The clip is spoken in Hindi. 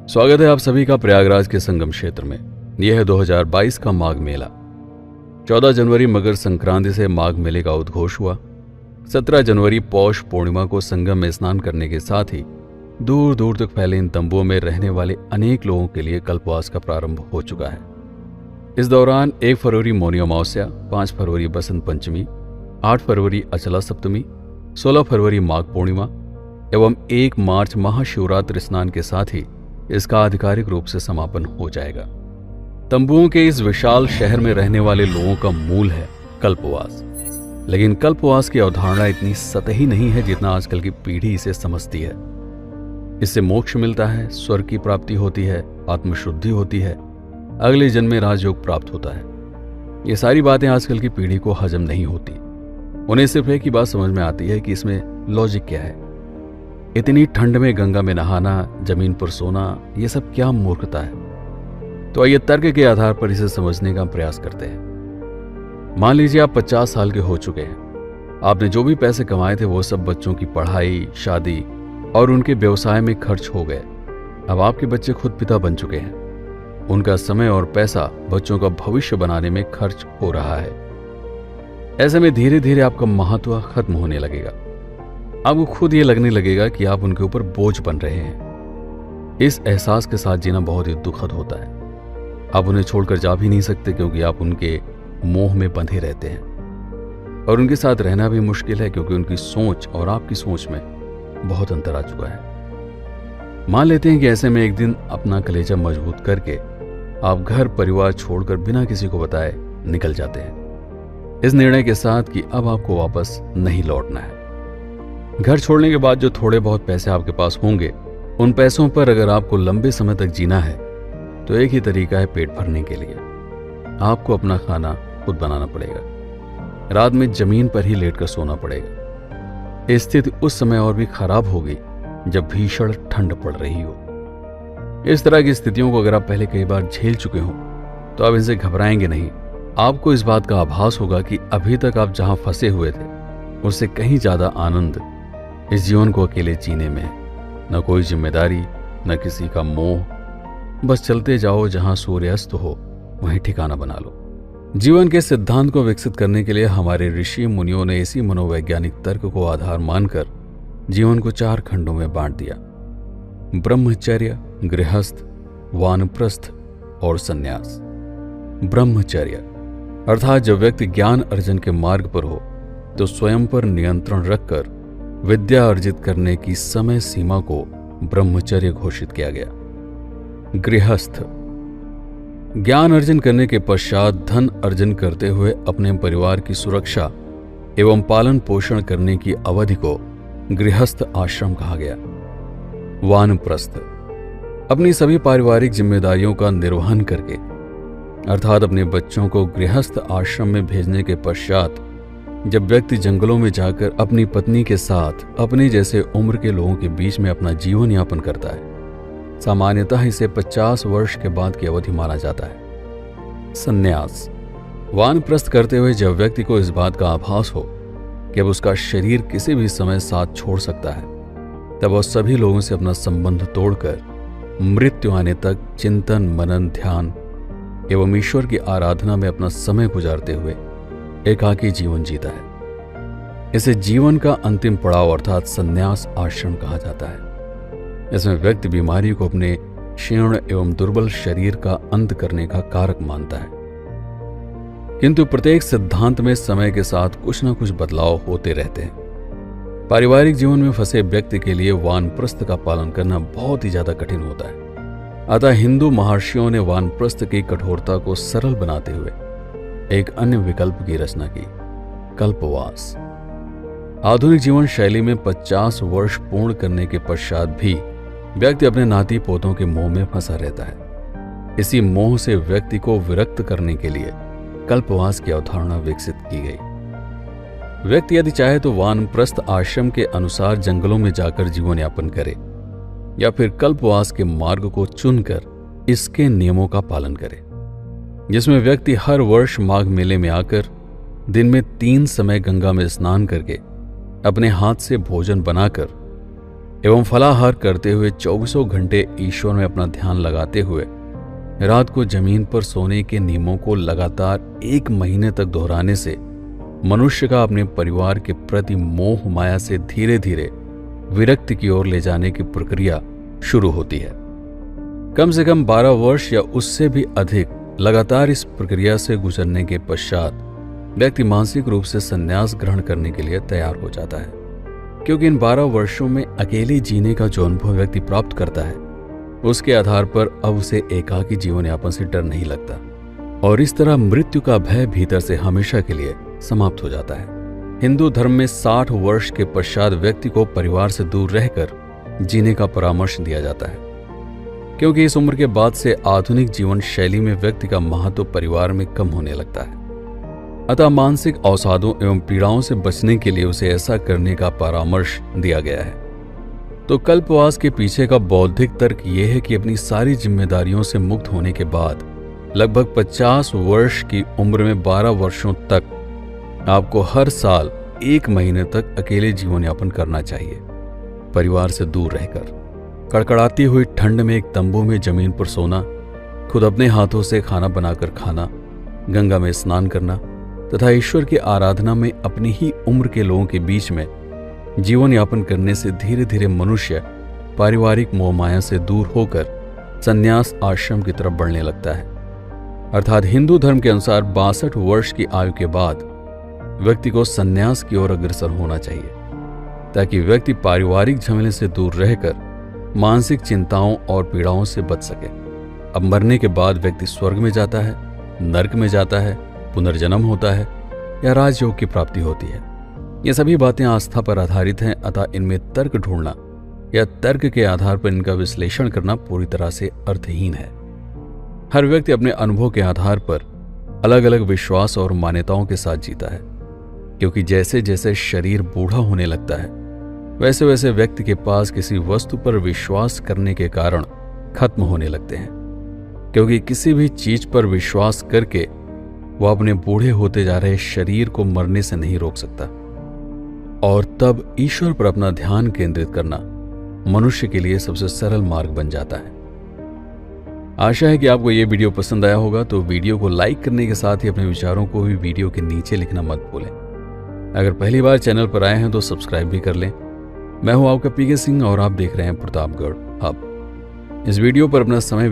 स्वागत है आप सभी का प्रयागराज के संगम क्षेत्र में। यह है 2022 का माघ मेला। 14 जनवरी मकर संक्रांति से माघ मेले का उद्घोष हुआ। 17 जनवरी पौष पूर्णिमा को संगम में स्नान करने के साथ ही दूर दूर तक फैले इन तंबुओं में रहने वाले अनेक लोगों के लिए कल्पवास का प्रारंभ हो चुका है। इस दौरान 1 फरवरी मौनी अमावस्या, 5 फरवरी बसंत पंचमी, 8 फरवरी अचला सप्तमी, 16 फरवरी माघ पूर्णिमा एवं 1 मार्च महाशिवरात्रि स्नान के साथ ही इसका आधिकारिक रूप से समापन हो जाएगा। तंबुओं के इस विशाल शहर में रहने वाले लोगों का मूल है कल्पवास। लेकिन कल्पवास की अवधारणा इतनी सतही नहीं है जितना आजकल की पीढ़ी इसे समझती है। इससे मोक्ष मिलता है, स्वर्ग की प्राप्ति होती है, आत्मशुद्धि होती है, अगले जन्म में राजयोग प्राप्त होता है। ये सारी बातें आजकल की पीढ़ी को हजम नहीं होती। उन्हें सिर्फ एक ही बात समझ में आती है कि इसमें लॉजिक क्या है। इतनी ठंड में गंगा में नहाना, जमीन पर सोना, ये सब क्या मूर्खता है। तो आइए तर्क के आधार पर इसे समझने का प्रयास करते हैं। मान लीजिए आप 50 साल के हो चुके हैं। आपने जो भी पैसे कमाए थे वो सब बच्चों की पढ़ाई, शादी और उनके व्यवसाय में खर्च हो गए। अब आपके बच्चे खुद पिता बन चुके हैं। उनका समय और पैसा बच्चों का भविष्य बनाने में खर्च हो रहा है। ऐसे में धीरे धीरे आपका महत्व खत्म होने लगेगा। आपको खुद ये लगने लगेगा कि आप उनके ऊपर बोझ बन रहे हैं। इस एहसास के साथ जीना बहुत ही दुखद होता है। आप उन्हें छोड़कर जा भी नहीं सकते क्योंकि आप उनके मोह में बंधे रहते हैं। और उनके साथ रहना भी मुश्किल है क्योंकि उनकी सोच और आपकी सोच में बहुत अंतर आ चुका है। मान लेते हैं कि ऐसे में एक दिन अपना कलेजा मजबूत करके आप घर परिवार छोड़कर बिना किसी को बताए निकल जाते हैं, इस निर्णय के साथ कि अब आपको वापस नहीं लौटना है। घर छोड़ने के बाद जो थोड़े बहुत पैसे आपके पास होंगे, उन पैसों पर अगर आपको लंबे समय तक जीना है तो एक ही तरीका है पेट भरने के लिए। आपको अपना खाना खुद बनाना पड़ेगा। रात में जमीन पर ही लेटकर सोना पड़ेगा। स्थिति उस समय और भी खराब होगी जब भीषण ठंड पड़ रही हो। इस तरह की स्थितियों को अगर आप पहले कई बार झेल चुके हो तो आप इनसे घबराएंगे नहीं। आपको इस बात का आभास होगा कि अभी तक आप जहां फंसे हुए थे उससे कहीं ज्यादा आनंद इस जीवन को अकेले जीने में है। न कोई जिम्मेदारी, न किसी का मोह। बस चलते जाओ, जहां सूर्यास्त हो वहीं ठिकाना बना लो। जीवन के सिद्धांत को विकसित करने के लिए हमारे ऋषि मुनियों ने इसी मनोवैज्ञानिक तर्क को आधार मानकर जीवन को 4 खंडों में बांट दिया: ब्रह्मचर्य, गृहस्थ, वानप्रस्थ और संन्यास। ब्रह्मचर्य अर्थात जब व्यक्ति ज्ञान अर्जन के मार्ग पर हो तो स्वयं पर नियंत्रण रखकर विद्या अर्जित करने की समय सीमा को ब्रह्मचर्य घोषित किया गया। गृहस्थ ज्ञान अर्जन करने के पश्चात धन अर्जन करते हुए अपने परिवार की सुरक्षा एवं पालन पोषण करने की अवधि को गृहस्थ आश्रम कहा गया। वानप्रस्थ अपनी सभी पारिवारिक जिम्मेदारियों का निर्वहन करके अर्थात अपने बच्चों को गृहस्थ आश्रम में भेजने के पश्चात जब व्यक्ति जंगलों में जाकर अपनी पत्नी के साथ अपने जैसे उम्र के लोगों के बीच में अपना जीवन यापन करता है, सामान्यतः इसे 50 वर्ष के बाद की अवधि माना जाता है। संन्यास वानप्रस्थ करते हुए जब व्यक्ति को इस बात का आभास हो कि अब उसका शरीर किसी भी समय साथ छोड़ सकता है, तब वह सभी लोगों से अपना संबंध तोड़कर मृत्यु आने तक चिंतन, मनन, ध्यान एवं ईश्वर की आराधना में अपना समय गुजारते हुए एकाकी जीवन जीता है। इसे जीवन का अंतिम पड़ाव अर्थात संन्यास आश्रम कहा जाता है। इसमें व्यक्ति बीमारी को अपने क्षीण एवं दुर्बल शरीर का अंत करने का कारक मानता है। किंतु प्रत्येक सिद्धांत में समय के साथ कुछ न कुछ बदलाव होते रहते हैं। पारिवारिक जीवन में फंसे व्यक्ति के लिए वानप्रस्थ का पालन करना बहुत ही ज्यादा कठिन होता है। अतः हिंदू महर्षियों ने वानप्रस्थ की कठोरता को सरल बनाते हुए एक अन्य विकल्प की रचना की: कल्पवास। आधुनिक जीवन शैली में 50 वर्ष पूर्ण करने के पश्चात भी व्यक्ति अपने नाती पोतों के मोह में फंसा रहता है। इसी मोह से व्यक्ति को विरक्त करने के लिए कल्पवास की अवधारणा विकसित की गई। व्यक्ति यदि चाहे तो वानप्रस्थ आश्रम के अनुसार जंगलों में जाकर जीवन यापन करे या फिर कल्पवास के मार्ग को चुनकर इसके नियमों का पालन करे, जिसमें व्यक्ति हर वर्ष माघ मेले में आकर दिन में 3 समय गंगा में स्नान करके अपने हाथ से भोजन बनाकर एवं फलाहार करते हुए 24 घंटे ईश्वर में अपना ध्यान लगाते हुए रात को जमीन पर सोने के नियमों को लगातार 1 महीने तक दोहराने से मनुष्य का अपने परिवार के प्रति मोह माया से धीरे धीरे विरक्ति की ओर ले जाने की प्रक्रिया शुरू होती है। कम से कम 12 वर्ष या उससे भी अधिक लगातार इस प्रक्रिया से गुजरने के पश्चात व्यक्ति मानसिक रूप से संन्यास ग्रहण करने के लिए तैयार हो जाता है, क्योंकि इन 12 वर्षों में अकेले जीने का जो अनुभव व्यक्ति प्राप्त करता है उसके आधार पर अब उसे एकाकी जीवन यापन से डर नहीं लगता और इस तरह मृत्यु का भय भीतर से हमेशा के लिए समाप्त हो जाता है। हिंदू धर्म में 60 वर्ष के पश्चात व्यक्ति को परिवार से दूर रहकर जीने का परामर्श दिया जाता है, क्योंकि इस उम्र के बाद से आधुनिक जीवन शैली में व्यक्ति का महत्व परिवार में कम होने लगता है। अतः मानसिक अवसादों एवं पीड़ाओं से बचने के लिए उसे ऐसा करने का परामर्श दिया गया है। तो कल्पवास के पीछे का बौद्धिक तर्क यह है कि अपनी सारी जिम्मेदारियों से मुक्त होने के बाद लगभग 50 वर्ष की उम्र में 12 वर्षों तक आपको हर साल 1 महीने तक अकेले जीवन यापन करना चाहिए, परिवार से दूर रहकर। कड़कड़ाती हुई ठंड में एक तंबू में जमीन पर सोना, खुद अपने हाथों से खाना बनाकर खाना, गंगा में स्नान करना तथा ईश्वर की आराधना में अपनी ही उम्र के लोगों के बीच में जीवन यापन करने से धीरे धीरे मनुष्य पारिवारिक मोह माया से दूर होकर संन्यास आश्रम की तरफ बढ़ने लगता है। अर्थात हिंदू धर्म के अनुसार 62 वर्ष की आयु के बाद व्यक्ति को संन्यास की ओर अग्रसर होना चाहिए, ताकि व्यक्ति पारिवारिक झमेले से दूर रहकर मानसिक चिंताओं और पीड़ाओं से बच सके। अब मरने के बाद व्यक्ति स्वर्ग में जाता है, नर्क में जाता है, पुनर्जन्म होता है या राजयोग की प्राप्ति होती है। ये सभी बातें आस्था पर आधारित हैं, अतः इनमें तर्क ढूंढना या तर्क के आधार पर इनका विश्लेषण करना पूरी तरह से अर्थहीन है। हर व्यक्ति अपने अनुभव के आधार पर अलग अलग विश्वास और मान्यताओं के साथ जीता है, क्योंकि जैसे जैसे शरीर बूढ़ा होने लगता है वैसे वैसे व्यक्ति के पास किसी वस्तु पर विश्वास करने के कारण खत्म होने लगते हैं, क्योंकि किसी भी चीज पर विश्वास करके वह अपने बूढ़े होते जा रहे शरीर को मरने से नहीं रोक सकता। और तब ईश्वर पर अपना ध्यान केंद्रित करना मनुष्य के लिए सबसे सरल मार्ग बन जाता है। आशा है कि आपको यह वीडियो पसंद आया होगा, तो वीडियो को लाइक करने के साथ ही अपने विचारों को भी वीडियो के नीचे लिखना मत भूलें। अगर पहली बार चैनल पर आए हैं तो सब्सक्राइब भी कर लें। मैं हूं आपका पीके सिंह और आप देख रहे हैं प्रतापगढ़ हब। इस वीडियो पर अपना समय